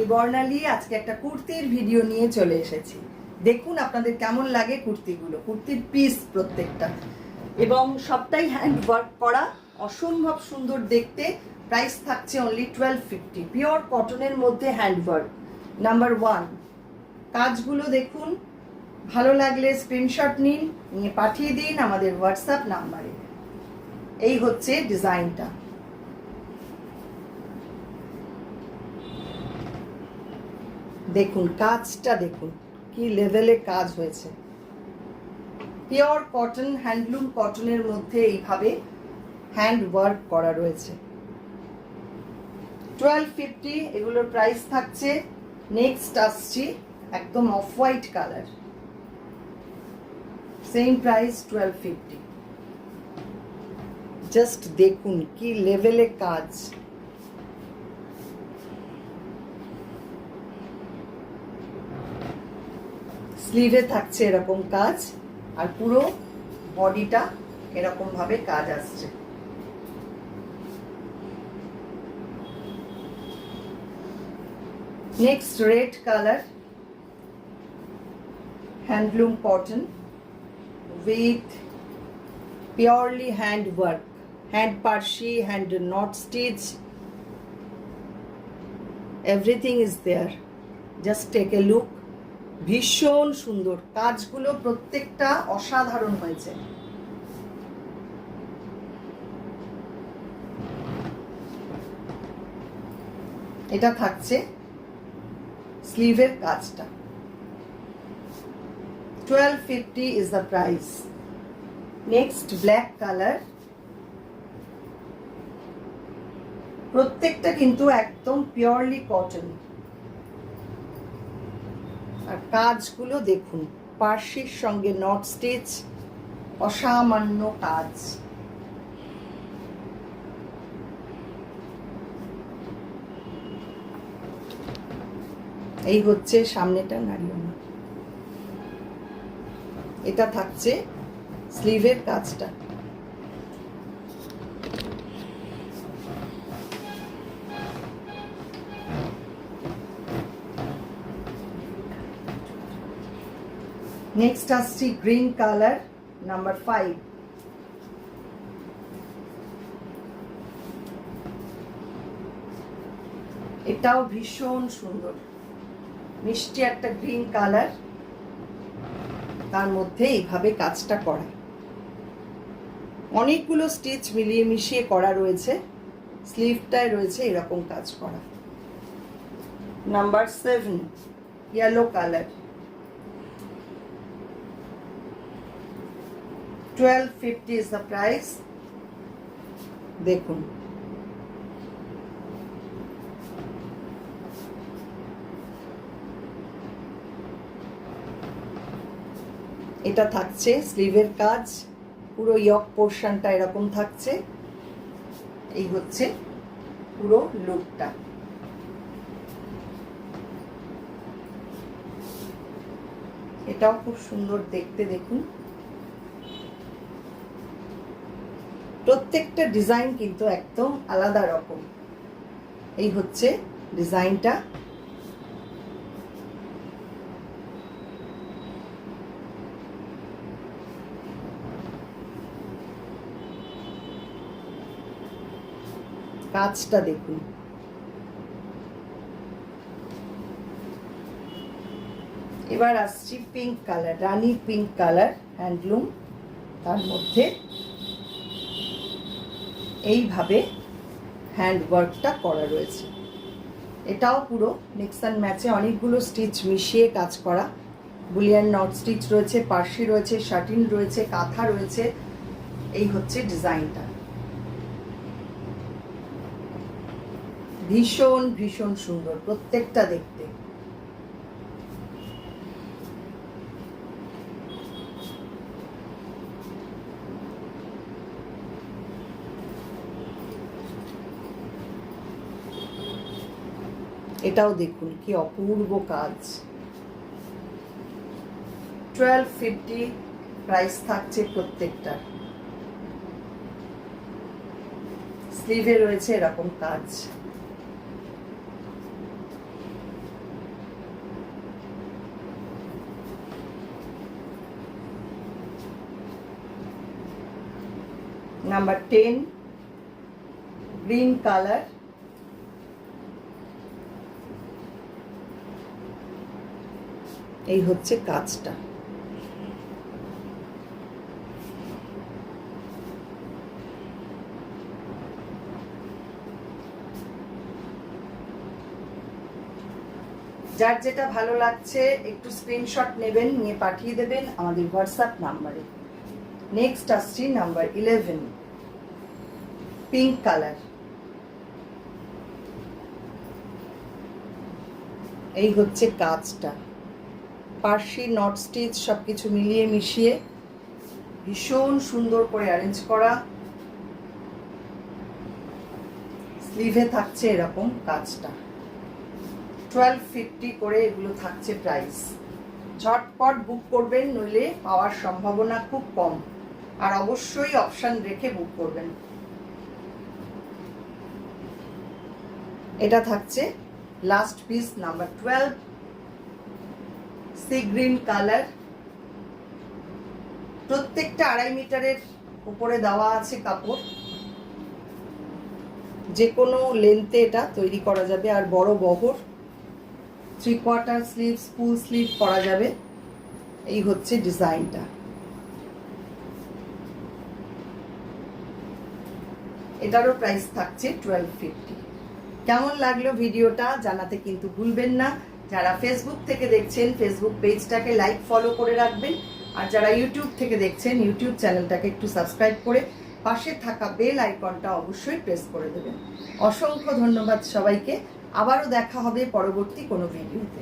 আমি বর্ণালী আজকে একটা কুর্তির ভিডিও নিয়ে চলে এসেছি। দেখুন আপনাদের কেমন লাগে কুর্তিগুলো, কুর্তির পিস প্রত্যেকটা, এবং সবটাই হ্যান্ড ওয়ার্ক করা, অসম্ভব সুন্দর দেখতে। প্রাইস থাকছে অনলি 1250, পিওর কটনের মধ্যে হ্যান্ড ওয়ার্ক। নাম্বার 1, কাজগুলো দেখুন, ভালো লাগলে স্ক্রিনশট নিন, নিয়ে পাঠিয়ে দিন আমাদের হোয়াটসঅ্যাপ নাম্বারে। এই হচ্ছে ডিজাইনটা। দেখুন কাজটা, দেখুন কি লেভেলে কাজ হয়েছে। পিওর কটন, হ্যান্ডলুম কটনের মধ্যে এইভাবে হ্যান্ড ওয়ার্ক করা রয়েছে। 1250 এগুলোর প্রাইস থাকছে। নেক্সট আসছি একদম off white colour, same price 1250। Just দেখুন কি লেভেলে কাজ। স্লিভে থাকছে এরকম কাজ, আর পুরো বডিটা এরকম ভাবে কাজ আসছে। Next red colour, handloom cotton with purely hand work, hand Parsi, hand knot stitch, everything is there. Just take a look. ভীষণ সুন্দর কাজগুলো, প্রত্যেকটা অসাধারণ হয়েছে। এটা থাকছে স্লিভের কাজটা। 1250 is the price. Next black colour, প্রত্যেকটা কিন্তু একদম পিওরলি কটন। আর কাজগুলো দেখুন, পার্সির সঙ্গে নট স্টিচ, অসামান্য কাজ। এই হচ্ছে সামনেটা, নাড়িও না। এটা থাকছে স্লিভের কাজটা। নেক্সট আসছি গ্রিন কালার, নাম্বার 5। এটাও ভীষণ সুন্দর, মিষ্টি একটা গ্রিন কালার, তার মধ্যে এইভাবে কাজটা করা। অনেকগুলো স্টিচ মিলিয়ে মিশিয়ে করা রয়েছে। স্লিভটায় রয়েছে এরকম কাজ করা। Number 7, yellow colour, 1250 is the price. দেখুন এটা থাকছে স্লিভের কাজ, পুরো ইয়ক পোর্শনটা এরকম থাকছে। এই হচ্ছে পুরো লুকটা। এটাও খুব সুন্দর দেখতে, দেখুন প্রত্যেকটা ডিজাইন কিন্তু একদম আলাদা রকম। এই হচ্ছে ডিজাইনটা। কাজটা দেখুন। এবার আসছি পিঙ্ক কালার, রানী পিঙ্ক কালার, হ্যান্ডলুম, তার মধ্যে এইভাবে হ্যান্ড ওয়ার্কটা করা রয়েছে। এটাও পুরো মিক্স অ্যান্ড ম্যাচে অনেকগুলো স্টিচ মিশিয়ে কাজ করা। বুলিয়ান নট স্টিচ রয়েছে, পার্সি রয়েছে, শাটিন রয়েছে, কাঁথা রয়েছে। এই হচ্ছে ডিজাইনটা। ভীষণ ভীষণ সুন্দর প্রত্যেকটা দেখতে। এটাও দেখুন কি অপূর্ব কাজ। 1250 প্রাইস থাকছে প্রত্যেকটা। স্লিভে রয়েছে এরকম কাজ। নাম্বার 10 গ্রিন কালার, এই হচ্ছে কাজটা। যার যেটা ভালো লাগছে একটু স্ক্রিনশট নেবেন, নিয়ে পাঠিয়ে দেবেন আমাদের হোয়াটসঅ্যাপ নাম্বারে। নেক্সট আসছি নাম্বার 11 পিঙ্ক কালার, এই হচ্ছে কাজটা। পার্সি নট স্টিচ সবকিছু মিলিয়ে মিশিয়ে ভীষণ সুন্দর করে অ্যারেঞ্জ করা। স্লিভে থাকছে এরকম কাজটা। 1250 করে এগুলো থাকছে প্রাইস। ঝটপট বুক করবেন, নইলে পাওয়ার সম্ভাবনা খুব কম। আর অবশ্যই অপশন রেখে বুক করবেন। এটা থাকছে last piece number 12 sea green colour. প্রত্যেকটা 2.5 মিটারের উপরে দেওয়া আছে কাপড়, যে কোনো লেন্থে এটা তৈরি করা যাবে। আর বড় বহর 3/4 স্লিভ, ফুল স্লিভ করা যাবে। এই হচ্ছে ডিজাইনটা। এটারও প্রাইস থাকছে 1250। কেমন লাগলো ভিডিওটা জানাতে কিন্তু ভুলবেন না। যারা ফেসবুক থেকে দেখছেন ফেসবুক পেজটাকে লাইক ফলো করে রাখবেন, আর যারা ইউটিউব থেকে দেখছেন ইউটিউব চ্যানেলটাকে একটু সাবস্ক্রাইব করে পাশে থাকা বেল আইকনটা অবশ্যই প্রেস করে দেবেন। অসংখ্য ধন্যবাদ সবাইকে। আবারও দেখা হবে পরবর্তী কোনো ভিডিওতে।